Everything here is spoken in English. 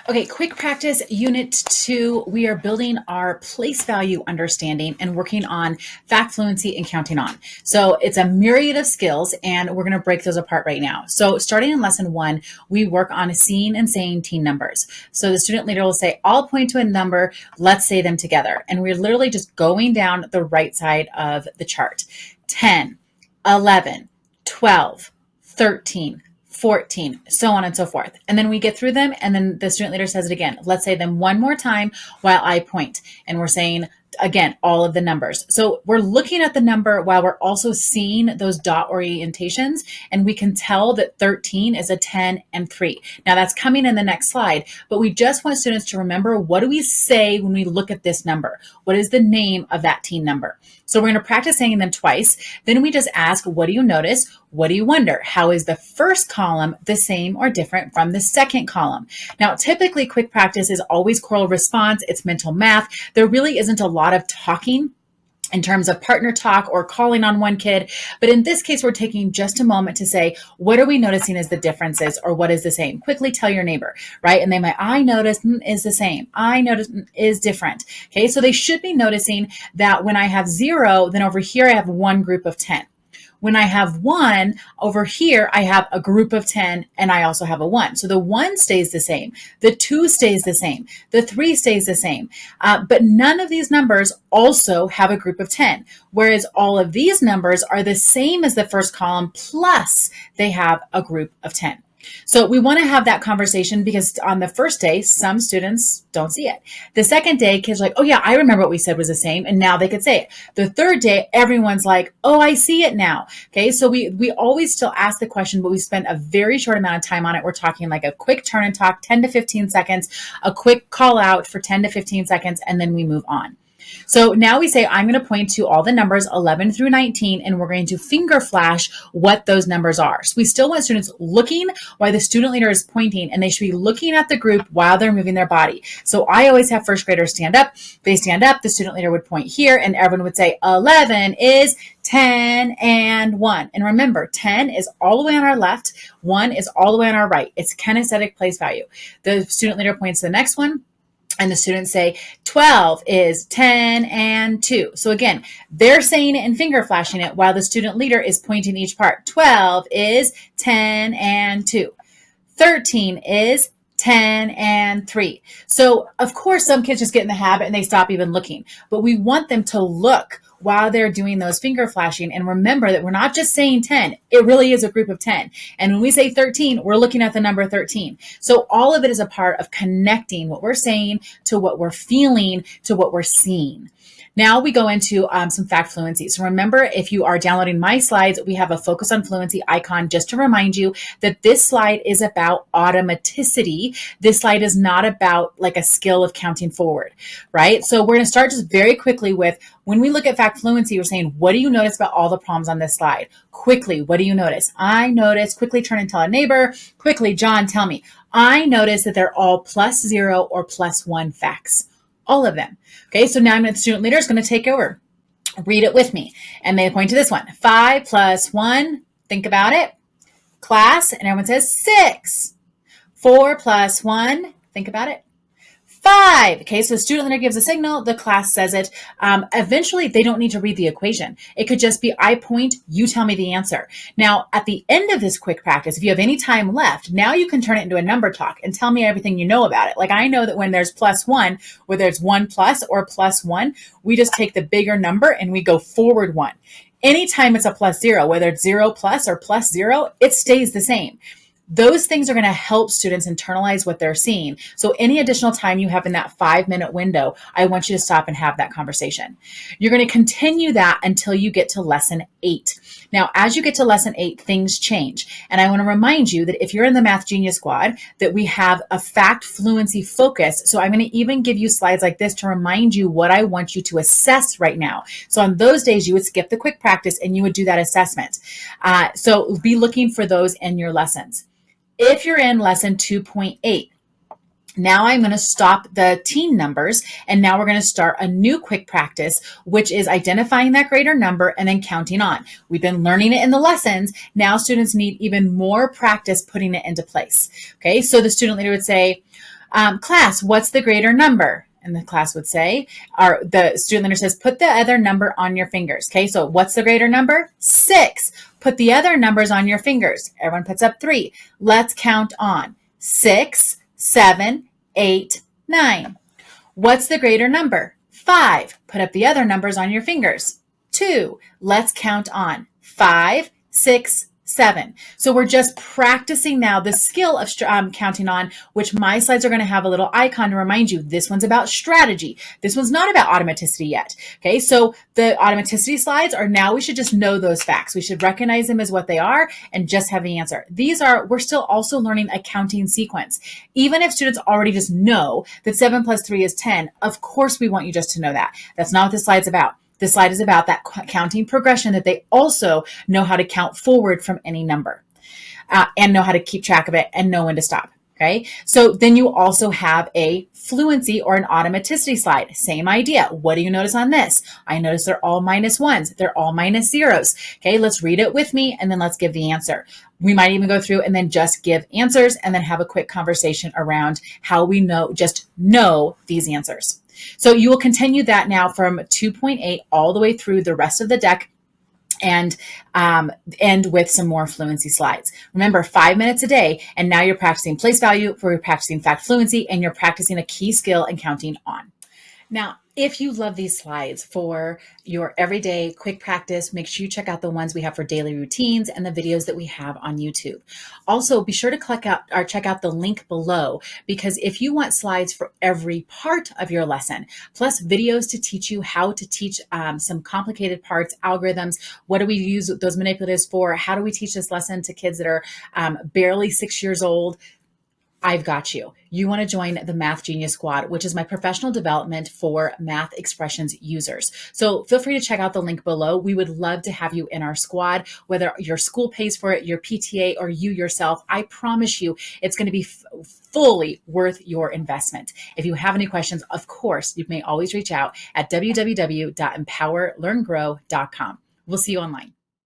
Okay, quick practice unit 2. We are building our place value understanding and working on fact fluency and counting on. So it's a myriad of skills and we're going to break those apart right now. So starting in lesson 1, we work on seeing and saying teen numbers. So the student leader will say, I'll point to a number, let's say them together. And we're literally just going down the right side of the chart. 10, 11, 12, 13, 14, so on and so forth. And then we get through them, and then the student leader says it again. Let's say them one more time while I point. And we're saying, again, all of the numbers. So we're looking at the number while we're also seeing those dot orientations, and we can tell that 13 is a 10 and 3. Now that's coming in the next slide, but we just want students to remember, what do we say when we look at this number? What is the name of that teen number? So we're going to practice saying them twice. Then we just ask, what do you notice? What do you wonder? How is the first column the same or different from the second column? Now, typically quick practice is always choral response. It's mental math. There really isn't a lot of talking in terms of partner talk or calling on one kid. But in this case, we're taking just a moment to say, what are we noticing as the differences, or what is the same? Quickly tell your neighbor, right? And they might, I notice is the same. I notice is different. Okay, so they should be noticing that when I have 0, then over here I have one group of 10. When I have 1, over here, I have a group of 10, and I also have a 1. So the 1 stays the same. The 2 stays the same. The 3 stays the same. But none of these numbers also have a group of 10, whereas all of these numbers are the same as the first column, plus they have a group of 10. So we want to have that conversation because on the first day, some students don't see it. The second day, kids are like, oh yeah, I remember what we said was the same. And now they could say it. The third day, everyone's like, oh, I see it now. Okay. So we always still ask the question, but we spend a very short amount of time on it. We're talking like a quick turn and talk, 10 to 15 seconds, a quick call out for 10 to 15 seconds, and then we move on. So now we say, I'm going to point to all the numbers 11 through 19, and we're going to finger flash what those numbers are. So we still want students looking while the student leader is pointing, and they should be looking at the group while they're moving their body. So I always have first graders stand up. They stand up, the student leader would point here, and everyone would say 11 is 10 and 1. And remember, 10 is all the way on our left, 1 is all the way on our right. It's kinesthetic place value. The student leader points to the next one, and the students say 12 is 10 and 2. So again, they're saying it and finger flashing it while the student leader is pointing each part. 12 is 10 and 2. 13 is 10 and 3. So of course, some kids just get in the habit and they stop even looking, but we want them to look while they're doing those finger flashing. And remember that we're not just saying 10, it really is a group of 10. And when we say 13, we're looking at the number 13. So all of it is a part of connecting what we're saying to what we're feeling to what we're seeing. Now we go into some fact fluency. So remember, if you are downloading my slides, we have a focus on fluency icon just to remind you that this slide is about automaticity. This slide is not about like a skill of counting forward, right? So we're going to start just very quickly with, when we look at fact fluency, we're saying, what do you notice about all the problems on this slide? Quickly, what do you notice? I notice. Quickly turn and tell a neighbor. Quickly, John, tell me. I notice that they're all +0 or +1 facts. All of them. Okay, so now the student leader is going to take over. Read it with me. And they point to this one. 5 + 1, think about it. Class, and everyone says 6. 4 + 1, think about it. 5. Okay, so the student leader gives a signal, the class says it. Eventually, they don't need to read the equation. It could just be, I point, you tell me the answer. Now, at the end of this quick practice, if you have any time left, now you can turn it into a number talk and tell me everything you know about it. Like I know that when there's +1, whether it's 1 plus or +1, we just take the bigger number and we go forward 1. Anytime it's a +0, whether it's 0 plus or +0, it stays the same. Those things are going to help students internalize what they're seeing. So any additional time you have in that 5-minute window, I want you to stop and have that conversation. You're going to continue that until you get to lesson 8. Now, as you get to lesson 8, things change. And I want to remind you that if you're in the Math Genius Squad, that we have a fact fluency focus. So I'm going to even give you slides like this to remind you what I want you to assess right now. So on those days, you would skip the quick practice and you would do that assessment. So be looking for those in your lessons. If you're in lesson 2.8, now I'm going to stop the teen numbers, and now we're going to start a new quick practice, which is identifying that greater number and then counting on. We've been learning it in the lessons. Now students need even more practice putting it into place. Okay, so the student leader would say, Class, what's the greater number? And the class would say, or the student leader says, put the other number on your fingers. Okay, so what's the greater number? 6. Put the other numbers on your fingers. Everyone puts up 3. Let's count on 6, 7, 8, 9. What's the greater number? 5. Put up the other numbers on your fingers. 2. Let's count on 5, 6, 7. So we're just practicing now the skill of counting on, which my slides are going to have a little icon to remind you. This one's about strategy. This one's not about automaticity yet. Okay, so the automaticity slides are now, we should just know those facts. We should recognize them as what they are and just have the answer. We're still also learning a counting sequence. Even if students already just know that 7 plus 3 is 10, of course we want you just to know that. That's not what this slide's about. This slide is about that counting progression, that they also know how to count forward from any number and know how to keep track of it and know when to stop. Okay, so then you also have a fluency or an automaticity slide. Same idea. What do you notice on this? I notice they're all -1s. They're all -0s. Okay, let's read it with me and then let's give the answer. We might even go through and then just give answers and then have a quick conversation around how we just know these answers. So you will continue that now from 2.8 all the way through the rest of the deck and end with some more fluency slides. Remember, 5 minutes a day, and now you're practicing place value, you're practicing fact fluency, and you're practicing a key skill and counting on. Now, if you love these slides for your everyday quick practice, make sure you check out the ones we have for daily routines and the videos that we have on YouTube. Also, be sure to check out the link below, because if you want slides for every part of your lesson, plus videos to teach you how to teach some complicated parts, algorithms, what do we use those manipulatives for? How do we teach this lesson to kids that are barely 6 years old? I've got you. You want to join the Math Genius Squad, which is my professional development for math expressions users. So feel free to check out the link below. We would love to have you in our squad, whether your school pays for it, your PTA, or you yourself. I promise you it's going to be fully worth your investment. If you have any questions, of course, you may always reach out at www.empowerlearngrow.com. We'll see you online.